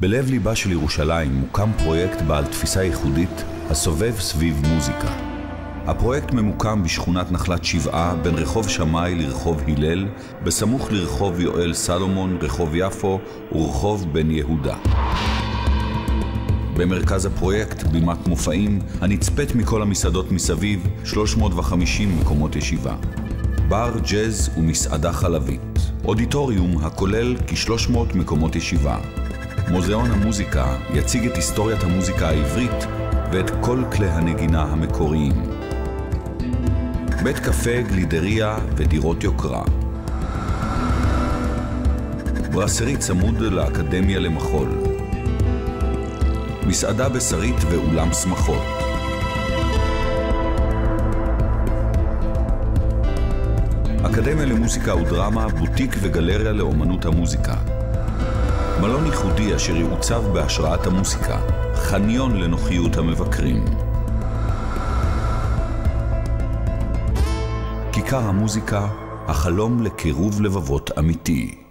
בלב ליבה של ירושלים מוקם פרויקט בעל תפיסה ייחודית הסובב סביב מוזיקה. הפרויקט ממוקם בשכונת נחלת שבעה בין רחוב שמאי לרחוב הלל, בסמוך לרחוב יואל סלומון, רחוב יפו ורחוב בן יהודה. במרכז הפרויקט בימת מופעים הנצפית מכל המסעדות מסביב, 350 מקומות ישיבה. בר, ג'אז ומסעדה חלבית. אודיטוריום הכולל כ-300 מקומות ישיבה. מוזיאון המוזיקה יציג את היסטוריית המוזיקה העברית ואת כל כלי הנגינה המקוריים. בית קפה, גלידריה ודירות יוקרה. ברסרי צמוד לאקדמיה למחול. מסעדה בשרית ואולם שמחות. אקדמיה למוזיקה ודרמה, בוטיק וגלריה לאומנות המוזיקה. מלון ייחודי אשר יעוצב בהשראת המוזיקה, חניון לנוחיות המבקרים. כיכר המוזיקה, החלום לקירוב לבבות אמיתי.